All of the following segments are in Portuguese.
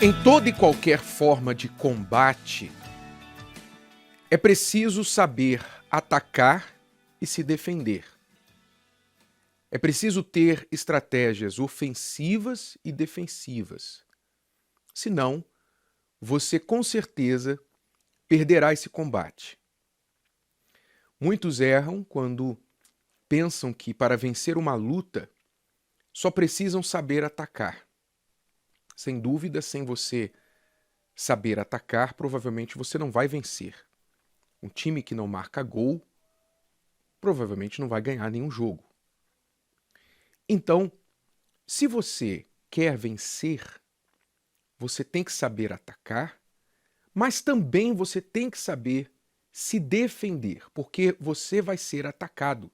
Em toda e qualquer forma de combate, é preciso saber atacar e se defender. É preciso ter estratégias ofensivas e defensivas. Senão, você com certeza perderá esse combate. Muitos erram quando pensam que para vencer uma luta só precisam saber atacar. Sem dúvida, sem você saber atacar, provavelmente você não vai vencer. Um time que não marca gol provavelmente não vai ganhar nenhum jogo. Então, se você quer vencer, você tem que saber atacar, mas também você tem que saber se defender, porque você vai ser atacado.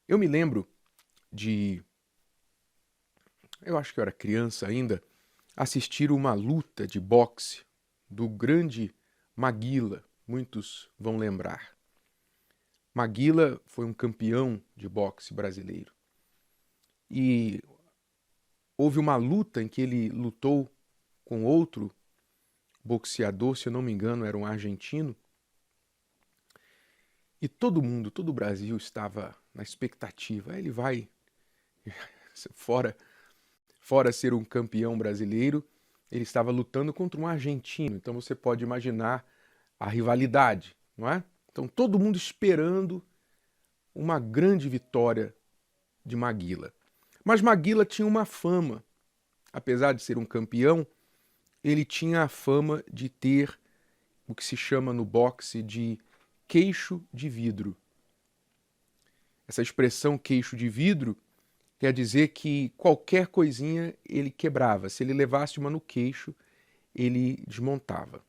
Eu me lembro eu acho que eu era criança ainda, assistir uma luta de boxe do grande Maguila, muitos vão lembrar. Maguila foi um campeão de boxe brasileiro. E houve uma luta em que ele lutou com outro boxeador, se eu não me engano, era um argentino. E todo mundo, todo o Brasil estava na expectativa. Ele vai, fora ser um campeão brasileiro, ele estava lutando contra um argentino. Então você pode imaginar a rivalidade, não é? Então todo mundo esperando uma grande vitória de Maguila. Mas Maguila tinha uma fama. Apesar de ser um campeão, ele tinha a fama de ter o que se chama no boxe de queixo de vidro. Essa expressão queixo de vidro quer dizer que qualquer coisinha ele quebrava. Se ele levasse uma no queixo, ele desmontava.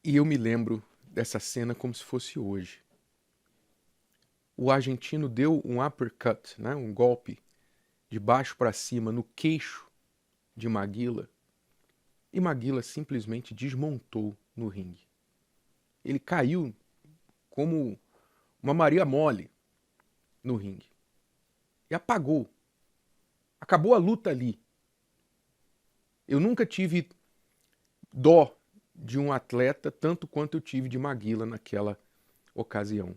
E eu me lembro dessa cena como se fosse hoje. O argentino deu um uppercut, né, um golpe de baixo para cima no queixo de Maguila, e Maguila simplesmente desmontou no ringue. Ele caiu como uma Maria mole no ringue. E apagou. Acabou a luta ali. Eu nunca tive dó de um atleta tanto quanto eu tive de Maguila naquela ocasião.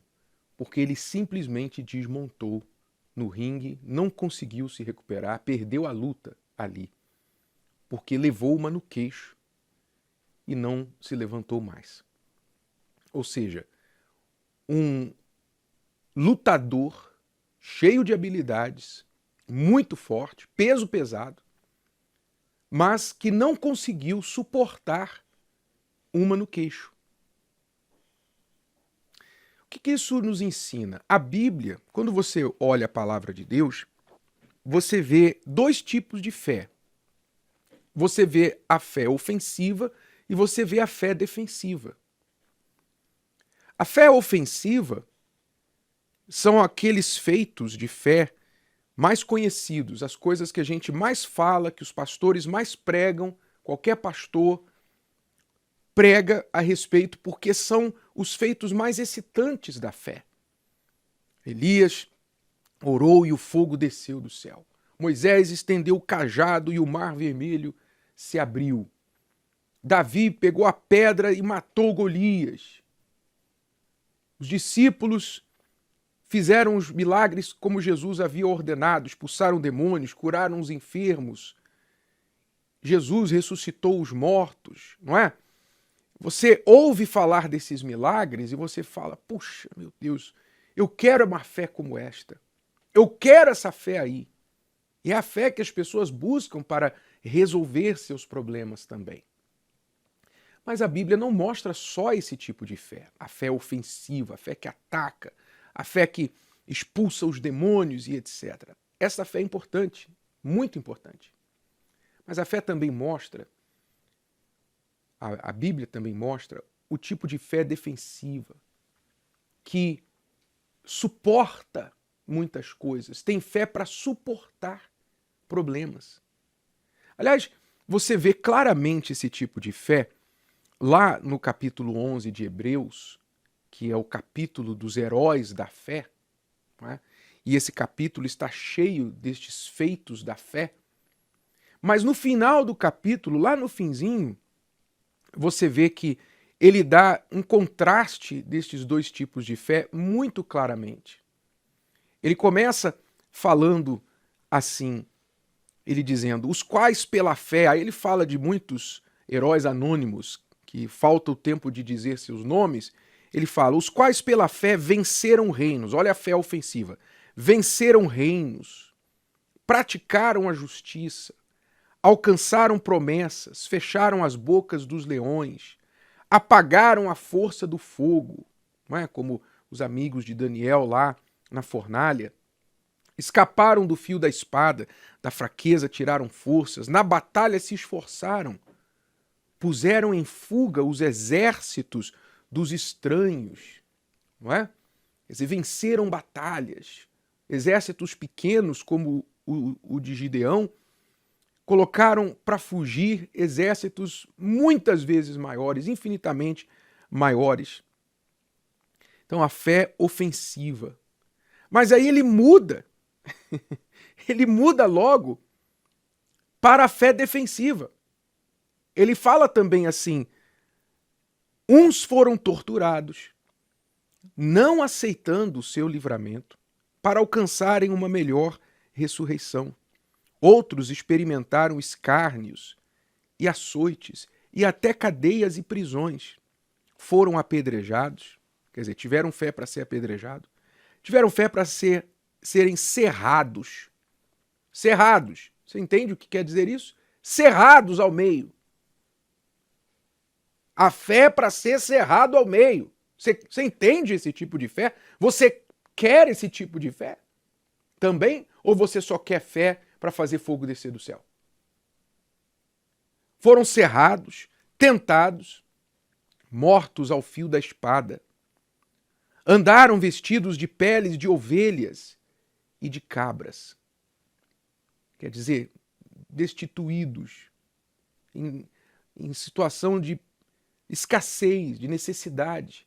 Porque ele simplesmente desmontou no ringue, não conseguiu se recuperar, perdeu a luta ali. Porque levou uma no queixo e não se levantou mais. Ou seja, um lutador cheio de habilidades, muito forte, peso pesado, mas que não conseguiu suportar uma no queixo. O que isso nos ensina? A Bíblia, quando você olha a palavra de Deus, você vê dois tipos de fé. Você vê a fé ofensiva e você vê a fé defensiva. A fé ofensiva são aqueles feitos de fé mais conhecidos, as coisas que a gente mais fala, que os pastores mais pregam, qualquer pastor prega a respeito, porque são os feitos mais excitantes da fé. Elias orou e o fogo desceu do céu. Moisés estendeu o cajado e o mar vermelho se abriu. Davi pegou a pedra e matou Golias. Os discípulos fizeram os milagres como Jesus havia ordenado, expulsaram demônios, curaram os enfermos. Jesus ressuscitou os mortos, não é? Você ouve falar desses milagres e você fala, puxa, meu Deus, eu quero uma fé como esta. Eu quero essa fé aí. E é a fé que as pessoas buscam para resolver seus problemas também. Mas a Bíblia não mostra só esse tipo de fé. A fé ofensiva, a fé que ataca, a fé que expulsa os demônios e etc. Essa fé é importante, muito importante. Mas a fé também mostra, a Bíblia também mostra o tipo de fé defensiva, que suporta muitas coisas, tem fé para suportar problemas. Aliás, você vê claramente esse tipo de fé lá no capítulo 11 de Hebreus, que é o capítulo dos heróis da fé, não é? E esse capítulo está cheio destes feitos da fé. Mas no final do capítulo, lá no finzinho, você vê que ele dá um contraste destes dois tipos de fé muito claramente. Ele começa falando assim, ele dizendo, os quais pela fé, aí ele fala de muitos heróis anônimos, que falta o tempo de dizer seus nomes, ele fala, os quais pela fé venceram reinos, olha a fé ofensiva, venceram reinos, praticaram a justiça, alcançaram promessas, fecharam as bocas dos leões, apagaram a força do fogo, não é? Como os amigos de Daniel lá na fornalha, escaparam do fio da espada, da fraqueza tiraram forças, na batalha se esforçaram, puseram em fuga os exércitos dos estranhos, não é? Quer dizer, venceram batalhas. Exércitos pequenos, como o de Gideão, colocaram para fugir exércitos muitas vezes maiores, infinitamente maiores. Então, a fé ofensiva. Mas aí ele muda. Ele muda logo para a fé defensiva. Ele fala também assim, uns foram torturados, não aceitando o seu livramento, para alcançarem uma melhor ressurreição. Outros experimentaram escárnios e açoites e até cadeias e prisões. Foram apedrejados, quer dizer, tiveram fé para ser apedrejado, tiveram fé para serem cerrados. Cerrados. Você entende o que quer dizer isso? Cerrados ao meio. A fé para ser cerrado ao meio. Você entende esse tipo de fé? Você quer esse tipo de fé também? Ou você só quer fé para fazer fogo descer do céu? Foram cerrados, tentados, mortos ao fio da espada. Andaram vestidos de peles de ovelhas e de cabras. Quer dizer, destituídos, em situação de escassez, de necessidade,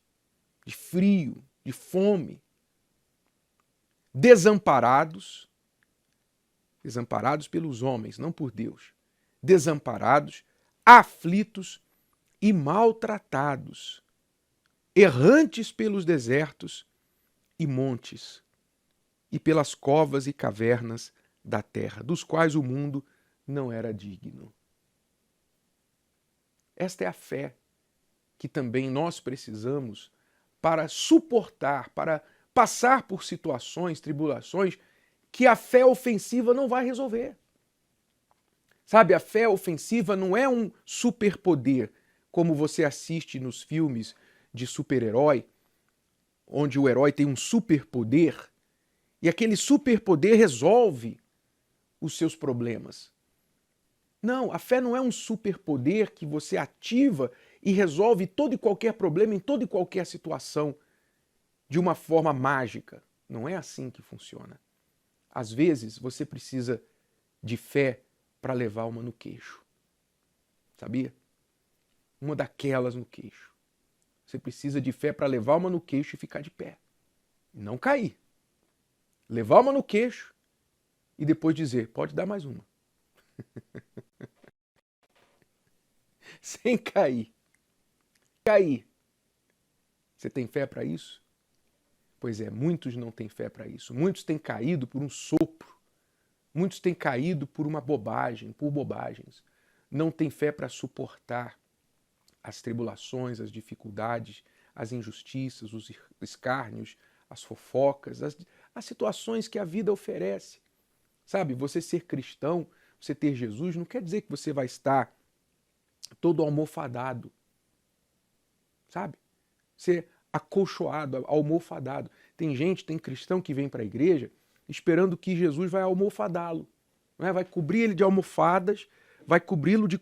de frio, de fome. Desamparados pelos homens, não por Deus. Desamparados, aflitos e maltratados, errantes pelos desertos e montes, e pelas covas e cavernas da terra, dos quais o mundo não era digno. Esta é a fé que também nós precisamos para suportar, para passar por situações, tribulações, que a fé ofensiva não vai resolver. Sabe, a fé ofensiva não é um superpoder, como você assiste nos filmes de super-herói, onde o herói tem um superpoder, e aquele superpoder resolve os seus problemas. Não, a fé não é um superpoder que você ativa e resolve todo e qualquer problema em toda e qualquer situação de uma forma mágica. Não é assim que funciona. Às vezes você precisa de fé para levar uma no queixo. Sabia? Uma daquelas no queixo. Você precisa de fé para levar uma no queixo e ficar de pé. E não cair. Levar uma no queixo e depois dizer, pode dar mais uma. Sem cair. Cair. Você tem fé para isso? Pois é, muitos não têm fé para isso. Muitos têm caído por um sopro. Muitos têm caído por uma bobagem, por bobagens. Não têm fé para suportar as tribulações, as dificuldades, as injustiças, os escárnios, as fofocas, as situações que a vida oferece. Sabe, você ser cristão, você ter Jesus, não quer dizer que você vai estar todo almofadado. Sabe? Ser acolchoado, almofadado. Tem gente, tem cristão que vem para a igreja esperando que Jesus vai almofadá-lo. Né? Vai cobrir ele de almofadas, vai cobri-lo de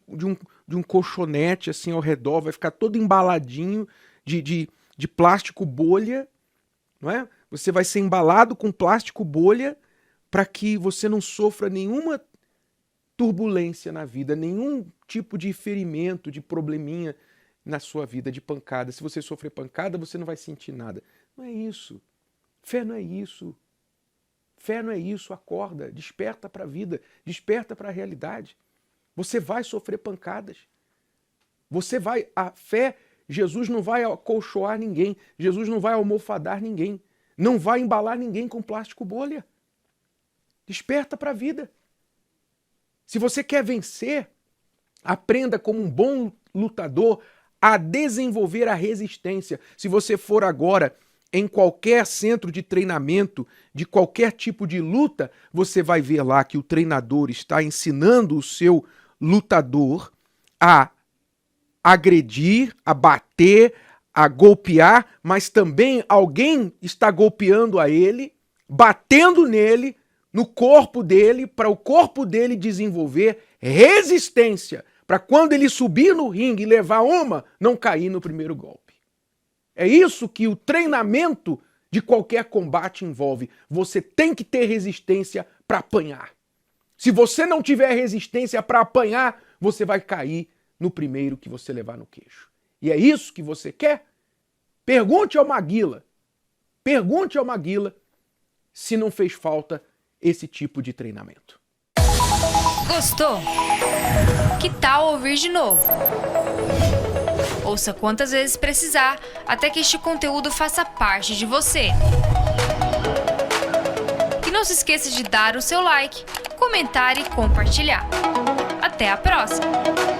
um colchonete assim ao redor, vai ficar todo embaladinho de plástico bolha. Não é? Você vai ser embalado com plástico bolha para que você não sofra nenhuma turbulência na vida, nenhum tipo de ferimento, de probleminha na sua vida, de pancada. Se você sofrer pancada, você não vai sentir nada. Não é isso. Fé não é isso. Fé não é isso. Acorda, desperta para a vida, desperta para a realidade. Você vai sofrer pancadas. A fé, Jesus não vai acolchoar ninguém. Jesus não vai almofadar ninguém. Não vai embalar ninguém com plástico bolha. Desperta para a vida. Se você quer vencer, aprenda como um bom lutador a desenvolver a resistência. Se você for agora em qualquer centro de treinamento, de qualquer tipo de luta, você vai ver lá que o treinador está ensinando o seu lutador a agredir, a bater, a golpear, mas também alguém está golpeando a ele, batendo nele, no corpo dele, para o corpo dele desenvolver resistência, para quando ele subir no ringue e levar uma, não cair no primeiro golpe. É isso que o treinamento de qualquer combate envolve. Você tem que ter resistência para apanhar. Se você não tiver resistência para apanhar, você vai cair no primeiro que você levar no queixo. E é isso que você quer? Pergunte ao Maguila. Pergunte ao Maguila se não fez falta esse tipo de treinamento. Gostou? Que tal ouvir de novo? Ouça quantas vezes precisar, até que este conteúdo faça parte de você. E não se esqueça de dar o seu like, comentar e compartilhar. Até a próxima!